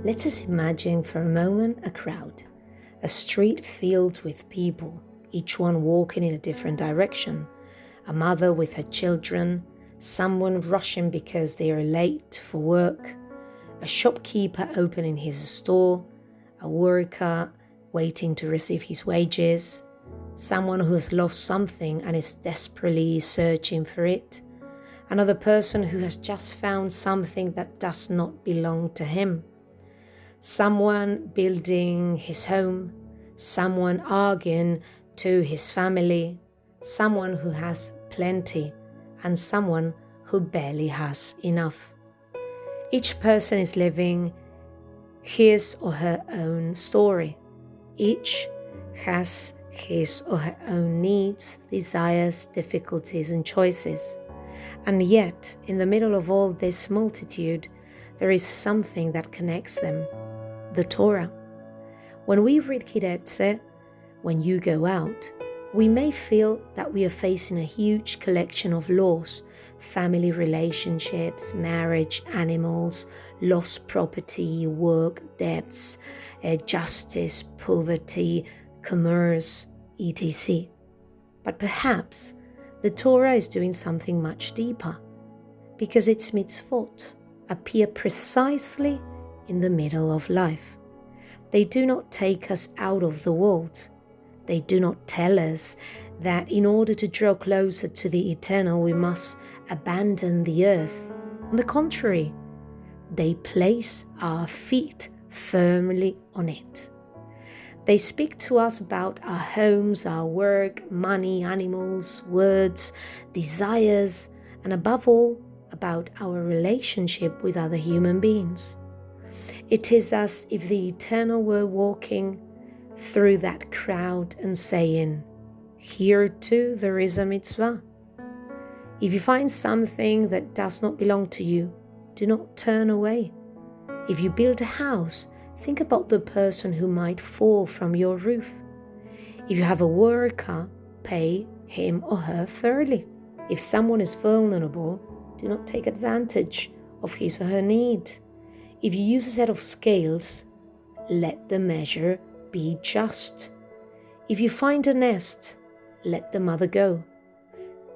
Let us imagine for a moment a crowd, a street filled with people, each one walking in a different direction, a mother with her children, someone rushing because they are late for work, a shopkeeper opening his store, a worker waiting to receive his wages, someone who has lost something and is desperately searching for it, another person who has just found something that does not belong to him, someone building his home, someone arguing to his family, someone who has plenty, and someone who barely has enough. Each person is living his or her own story. Each has his or her own needs, desires, difficulties, and choices. And yet, in the middle of all this multitude, there is something that connects them: the Torah. When we read Tetzé, when you go out, we may feel that we are facing a huge collection of laws: family relationships, marriage, animals, lost property, work, debts, justice, poverty, commerce, etc. But perhaps the Torah is doing something much deeper, because its mitzvot appear precisely in the middle of life. They do not take us out of the world. They do not tell us that in order to draw closer to the eternal, we must abandon the earth. On the contrary, they place our feet firmly on it. They speak to us about our homes, our work, money, animals, words, desires, and above all, about our relationship with other human beings. It is as if the eternal were walking through that crowd and saying, "Here too there is a mitzvah. If you find something that does not belong to you, do not turn away. If you build a house, think about the person who might fall from your roof. If you have a worker, pay him or her fairly. If someone is vulnerable, do not take advantage of his or her need. If you use a set of scales, let the measure be just. If you find a nest, let the mother go."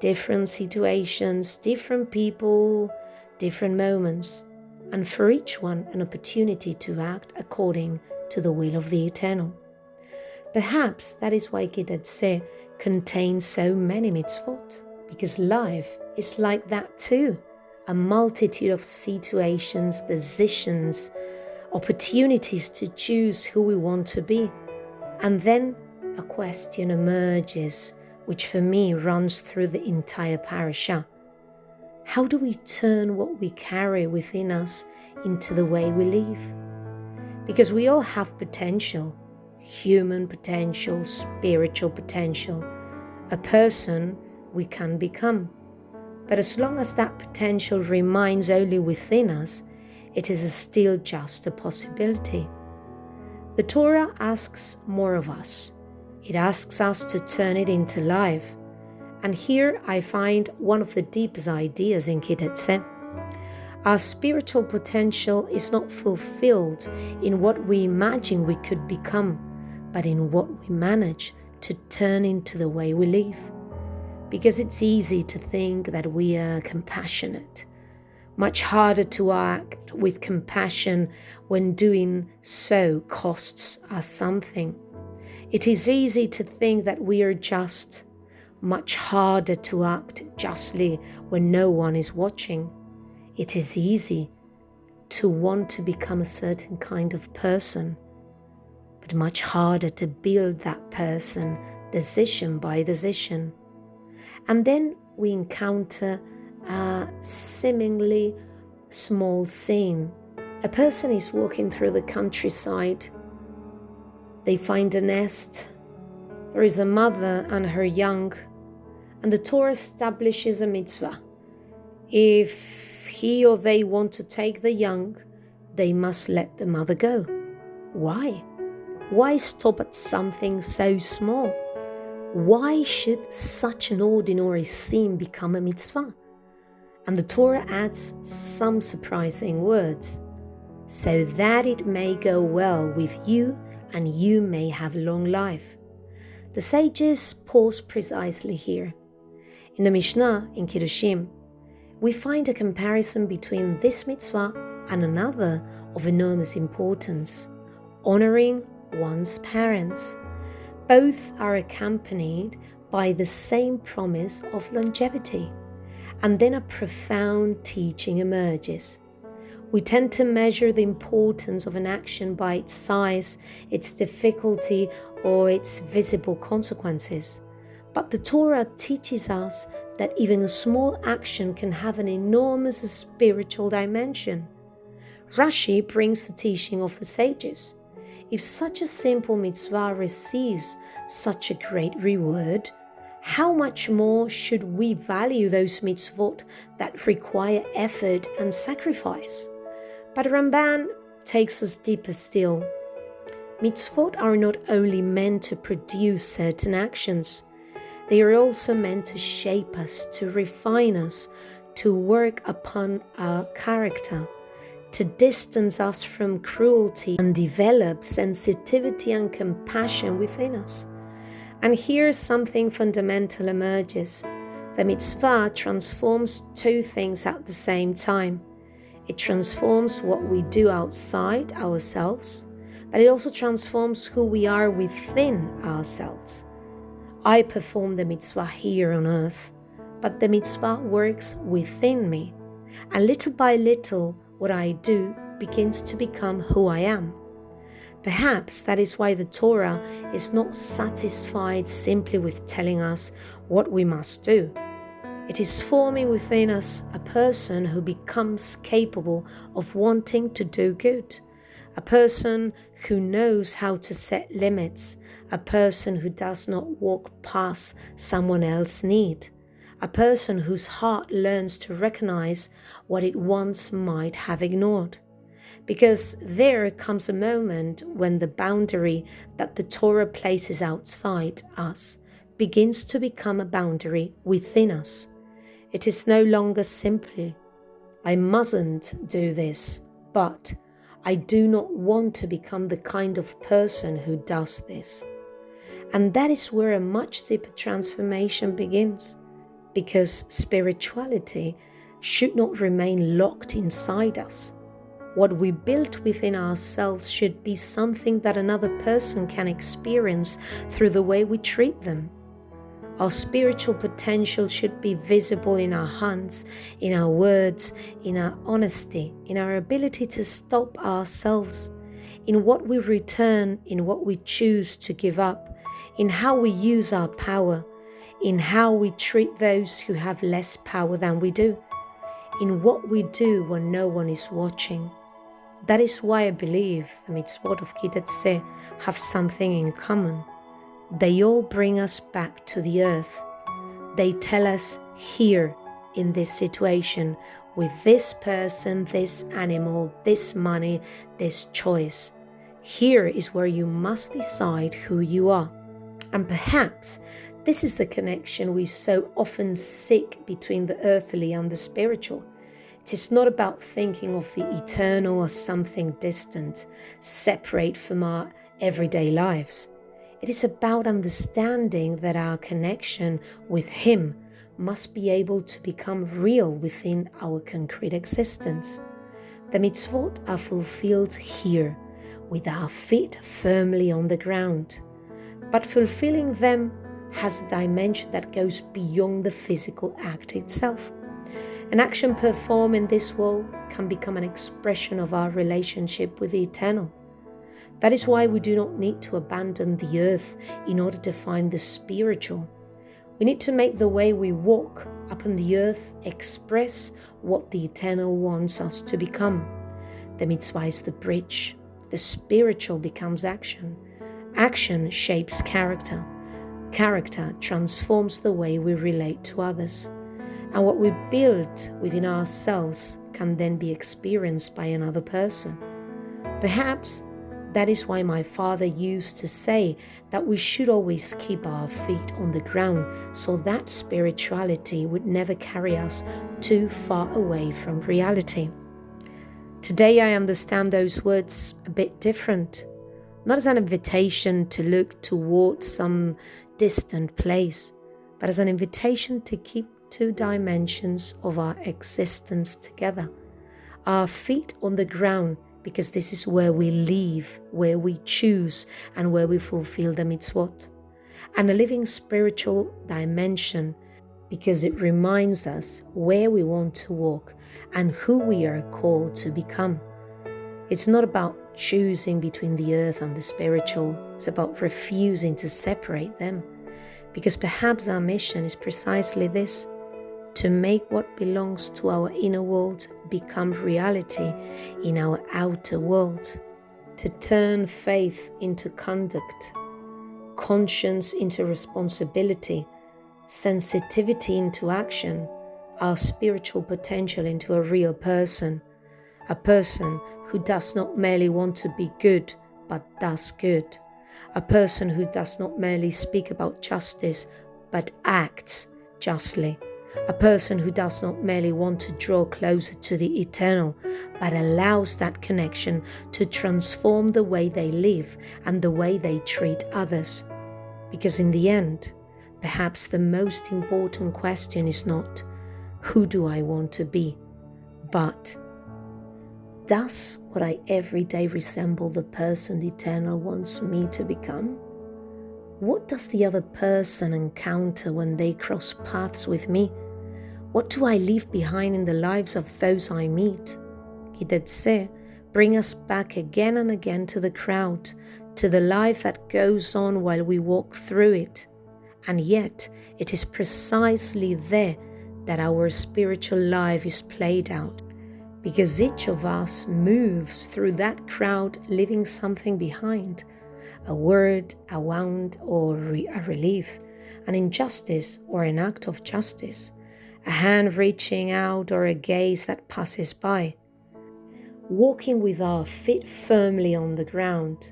Different situations, different people, different moments, and for each one an opportunity to act according to the will of the Eternal. Perhaps that is why Tetzé contains so many mitzvot, because life is like that too. A multitude of situations, decisions, opportunities to choose who we want to be. And then a question emerges, which for me runs through the entire parasha. How do we turn what we carry within us into the way we live? Because we all have potential, human potential, spiritual potential, a person we can become. But as long as that potential remains only within us, it is still just a possibility. The Torah asks more of us. It asks us to turn it into life. And here I find one of the deepest ideas in Tetzé. Our spiritual potential is not fulfilled in what we imagine we could become, but in what we manage to turn into the way we live. Because it's easy to think that we are compassionate. Much harder to act with compassion when doing so costs us something. It is easy to think that we are just. Much harder to act justly when no one is watching. It is easy to want to become a certain kind of person, but much harder to build that person decision by decision. And then we encounter a seemingly small scene. A person is walking through the countryside. They find a nest. There is a mother and her young, and the Torah establishes a mitzvah. If he or they want to take the young, they must let the mother go. Why? Why stop at something so small? Why should such an ordinary scene become a mitzvah? And the Torah adds some surprising words. so that it may go well with you and you may have long life. The sages pause precisely here. In the Mishnah, in Kirushim, we find a comparison between this mitzvah and another of enormous importance, honoring one's parents. Both are accompanied by the same promise of longevity, and then a profound teaching emerges. We tend to measure the importance of an action by its size, its difficulty, or its visible consequences. But the Torah teaches us that even a small action can have an enormous spiritual dimension. Rashi brings the teaching of the sages. If such a simple mitzvah receives such a great reward, how much more should we value those mitzvot that require effort and sacrifice? But Ramban takes us deeper still. Mitzvot are not only meant to produce certain actions, they are also meant to shape us, to refine us, to work upon our character, to distance us from cruelty and develop sensitivity and compassion within us. And here something fundamental emerges. The mitzvah transforms two things at the same time. It transforms what we do outside ourselves, but it also transforms who we are within ourselves. I perform the mitzvah here on earth, but the mitzvah works within me, and little by little what I do begins to become who I am. Perhaps that is why the Torah is not satisfied simply with telling us what we must do. It is forming within us a person who becomes capable of wanting to do good, a person who knows how to set limits, a person who does not walk past someone else's need, a person whose heart learns to recognize what it once might have ignored. Because there comes a moment when the boundary that the Torah places outside us begins to become a boundary within us. It is no longer simply, I mustn't do this, but I do not want to become the kind of person who does this. And that is where a much deeper transformation begins, because spirituality should not remain locked inside us. What we build within ourselves should be something that another person can experience through the way we treat them. Our spiritual potential should be visible in our hands, in our words, in our honesty, in our ability to stop ourselves, in what we return, in what we choose to give up, in how we use our power, in how we treat those who have less power than we do, in what we do when no one is watching. That is why I believe the mitzvot of Tetzé have something in common. They all bring us back to the earth. They tell us, here, in this situation, with this person, this animal, this money, this choice. Here is where you must decide who you are. And perhaps this is the connection we so often seek between the earthly and the spiritual. It is not about thinking of the eternal as something distant, separate from our everyday lives. It is about understanding that our connection with Him must be able to become real within our concrete existence. The mitzvot are fulfilled here, with our feet firmly on the ground. But fulfilling them has a dimension that goes beyond the physical act itself. An action performed in this world can become an expression of our relationship with the eternal. That is why we do not need to abandon the earth in order to find the spiritual. We need to make the way we walk upon the earth express what the eternal wants us to become. The mitzvah is the bridge. The spiritual becomes action. Action shapes character. Character transforms the way we relate to others. And what we build within ourselves can then be experienced by another person. Perhaps that is why my father used to say that we should always keep our feet on the ground so that spirituality would never carry us too far away from reality. Today I understand those words a bit different, not as an invitation to look towards some distant place, but as an invitation to keep two dimensions of our existence together. Our feet on the ground, because this is where we live, where we choose, and where we fulfill the mitzvot. And a living spiritual dimension, because it reminds us where we want to walk and who we are called to become. It's not about choosing between the earth and the spiritual. It's about refusing to separate them, because perhaps our mission is precisely this: to make what belongs to our inner world become reality in our outer world, to turn faith into conduct, conscience into responsibility, sensitivity into action, our spiritual potential into a real person, a person who does not merely want to be good, but does good, a person who does not merely speak about justice, but acts justly, a person who does not merely want to draw closer to the eternal, but allows that connection to transform the way they live and the way they treat others. Because in the end, perhaps the most important question is not, who do I want to be? But, does what I every day resemble the person the Eternal wants me to become? What does the other person encounter when they cross paths with me? What do I leave behind in the lives of those I meet? Tetzé bring us back again and again to the crowd, to the life that goes on while we walk through it. And yet, it is precisely there that our spiritual life is played out, because each of us moves through that crowd leaving something behind, a word, a wound, or a relief, an injustice or an act of justice, a hand reaching out or a gaze that passes by. Walking with our feet firmly on the ground,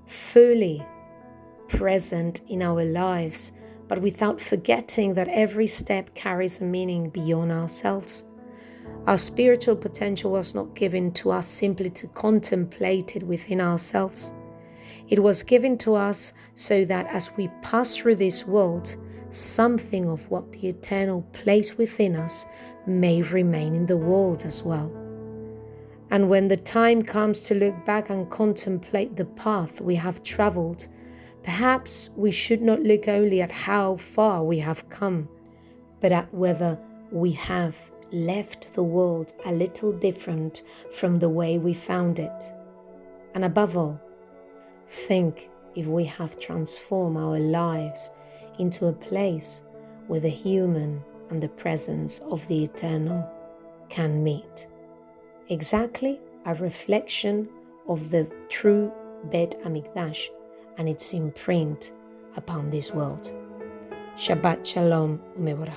fully present in our lives, but without forgetting that every step carries a meaning beyond ourselves. Our spiritual potential was not given to us simply to contemplate it within ourselves. It was given to us so that as we pass through this world, something of what the Eternal placed within us may remain in the world as well. And when the time comes to look back and contemplate the path we have traveled, perhaps we should not look only at how far we have come, but at whether we have left the world a little different from the way we found it. And above all, think if we have transformed our lives into a place where the human and the presence of the Eternal can meet. Exactly a reflection of the true Bet Hamikdash and its imprint upon this world. Shabbat Shalom Umevorach.